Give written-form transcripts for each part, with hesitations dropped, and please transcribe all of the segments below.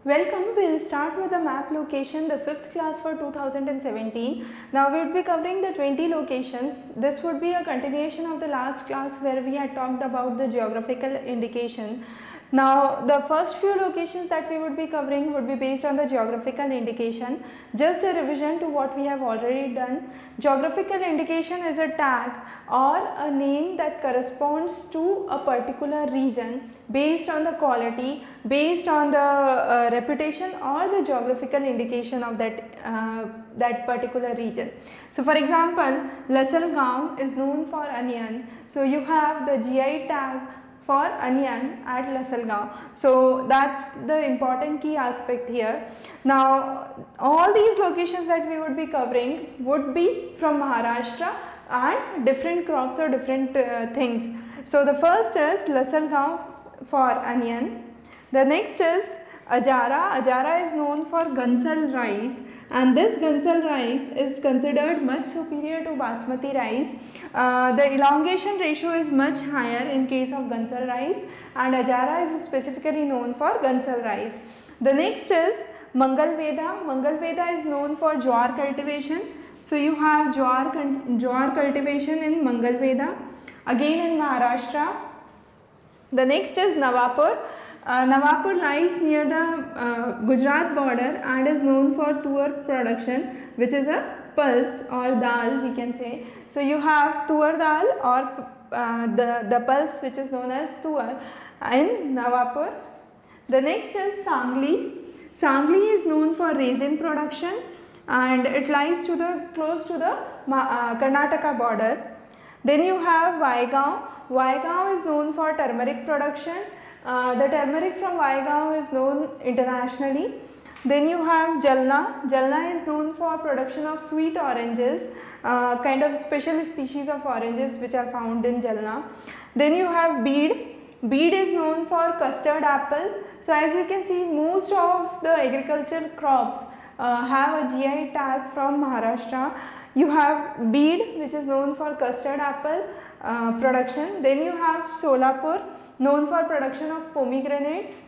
Welcome. We'll start with the map location, the 5th class for 2017. Now we would be covering the 20 locations. This would be a continuation of the last class where we had talked about the geographical indication. Now the first few locations that we would be covering would be based on the geographical indication. Just a revision to what we have already done. Geographical indication is a tag or a name that corresponds to a particular region based on the quality, based on the reputation or the geographical indication of that particular region. So for example, Lasalgaon is known for onion. So you have the GI tag for onion at Lasalgaon. So that's the important key aspect here. Now all these locations that we would be covering would be from Maharashtra and different crops or different things. So the first is Lasalgaon for onion. The next is Ajara. Ajara is known for Gansal rice, and this Gansal rice is considered much superior to Basmati rice. The elongation ratio is much higher in case of Gansal rice, and Ajara is specifically known for Gansal rice. The next is Mangalveda. Mangalveda is known for jowar cultivation. So you have jowar cultivation in Mangalveda, again in Maharashtra. The next is Nawapur. Nawapur lies near the Gujarat border and is known for tuar production, which is a pulse or dal we can say. So you have tuar dal or the pulse which is known as tuar in Nawapur. The next is Sangli. Sangli is known for raisin production and it lies close to the Karnataka border. Then you have Vaigaon. Vaigaon is known for turmeric production. The turmeric from Vaigaon is known internationally. Then you have Jalna. Jalna is known for production of sweet oranges, kind of special species of oranges which are found in Jalna. Then you have Beed. Beed is known for custard apple. So as you can see, most of the agricultural crops have a GI tag from Maharashtra. You have Beed, which is known for custard apple production. Then you have Solapur, known for production of pomegranates.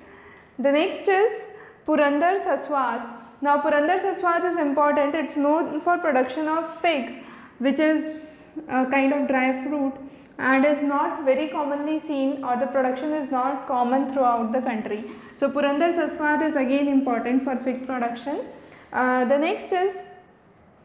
The next is Purandar Saswat. Now Purandar Saswat is important. It's known for production of fig, which is a kind of dry fruit and is not very commonly seen, or the production is not common throughout the country. So Purandar Saswat is again important for fig production. The next is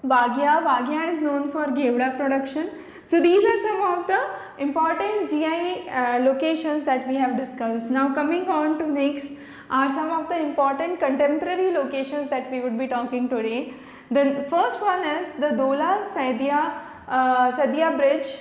Vaghia. Vaghia is known for Ghevda production. So these are some of the important GI locations that we have discussed. Now coming on to next are some of the important contemporary locations that we would be talking today. The first one is the Dola Sadia Bridge,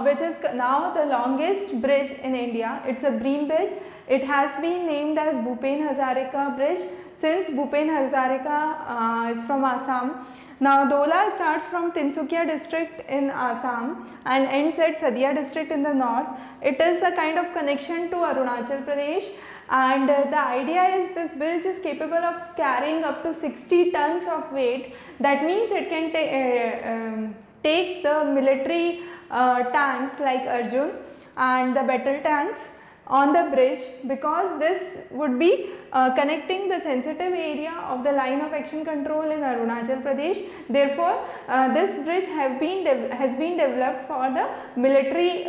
which is now the longest bridge in India. It's a beam bridge. It has been named as Bhupen Hazarika Bridge since Bhupen Hazarika is from Assam. Now Dola starts from Tinsukia district in Assam and ends at Sadia district in the north. It is a kind of connection to Arunachal Pradesh, and the idea is this bridge is capable of carrying up to 60 tons of weight. That means it can take the military tanks like Arjun and the battle tanks on the bridge, because this would be connecting the sensitive area of the line of action control in Arunachal Pradesh. Therefore, this bridge has been developed for the military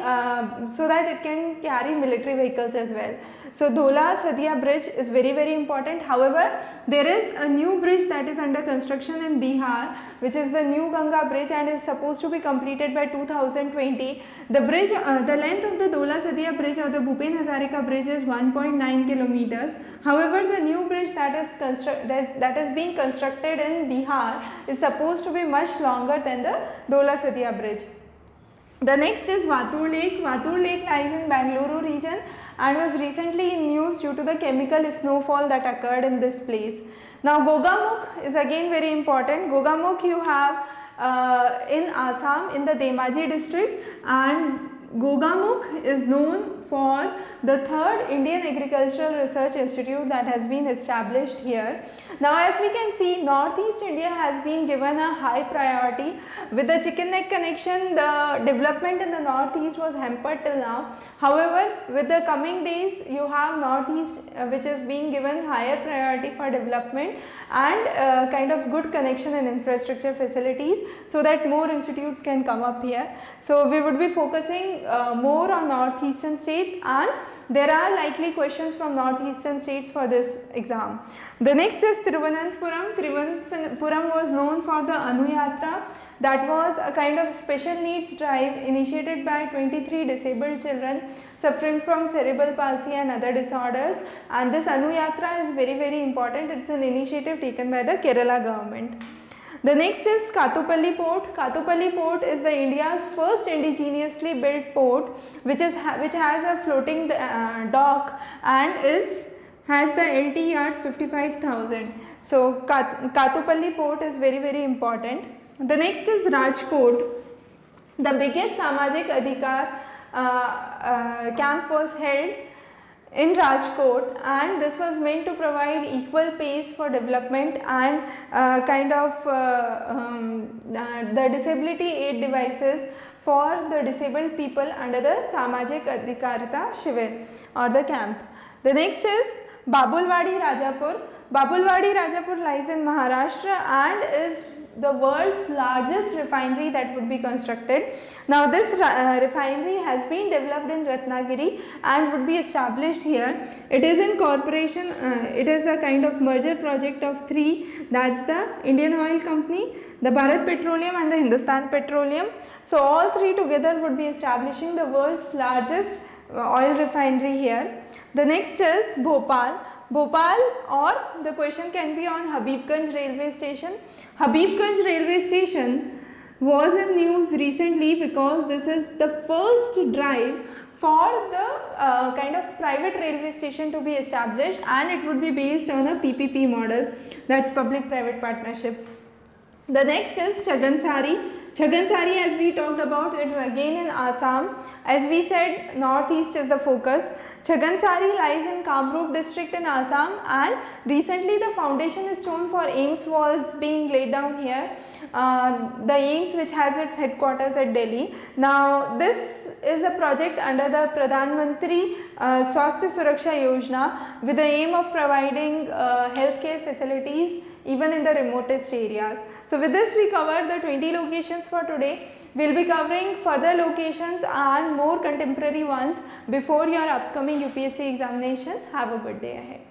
so that it can carry military vehicles as well. So Dola Sadia bridge is very important. However, there is a new bridge that is under construction in Bihar, which is the New Ganga bridge, and is supposed to be completed by 2020. The bridge, the length of the Dola Sadia bridge or the Bhupen Hazarika bridge is 1.9 kilometers. However, the new bridge that is being constructed in Bihar is supposed to be much longer than the Dola Sadia bridge. The next is Vatur Lake. Vatur Lake lies in Bangalore region and was recently in news due to the chemical snowfall that occurred in this place. Now Gogamukh is again very important. Gogamukh you have in Assam in the Dhemaji district, and Gogamukh is known for the third Indian Agricultural Research Institute that has been established here. Now as we can see, Northeast India has been given a high priority. With the chicken neck connection, the development in the Northeast was hampered till now. However, with the coming days, you have Northeast which is being given higher priority for development and kind of good connection and infrastructure facilities, so that more institutes can come up here. So we would be focusing more on northeastern states, and there are likely questions from northeastern states for this exam. The next is Thiruvananthapuram. Thiruvananthapuram was known for the Anu Yatra. That was a kind of special needs drive initiated by 23 disabled children suffering from cerebral palsy and other disorders, and this Anu Yatra is very important. It's an initiative taken by the Kerala government. The next is Katupalli Port. Katupalli Port is the India's first indigenously built port which has a floating dock and has the LT at 55,000. So Katupalli Port is very important. The next is Rajkot. The biggest Samajik Adhikar camp was held in Rajkot, and this was meant to provide equal pace for development and the disability aid devices for the disabled people under the Samajik Adhikarita Shivir or the camp. The next is Babulwadi Rajapur. Babulwadi Rajapur lies in Maharashtra and is the world's largest refinery that would be constructed. Now this refinery has been developed in Ratnagiri and would be established here. It is in corporation, it is a kind of merger project of three, that's the Indian Oil Company, the Bharat Petroleum and the Hindustan Petroleum. So all three together would be establishing the world's largest oil refinery here. The next is Bhopal. Bhopal, or the question can be on Habibganj railway station. Habibganj railway station was in news recently because this is the first drive for the kind of private railway station to be established, and it would be based on a PPP model, that's public private partnership. The next is Chagansari. Chagansari, as we talked about, it's again in Assam. As we said, northeast is the focus. Chagansari lies in Kamrup district in Assam, and recently the foundation stone for AIIMS was being laid down here. The AIIMS, which has its headquarters at Delhi. Now this is a project under the Pradhan Mantri Swasthya Suraksha Yojana with the aim of providing healthcare facilities even in the remotest areas. So with this we covered the 20 locations for today. We will be covering further locations and more contemporary ones before your upcoming UPSC examination. Have a good day ahead.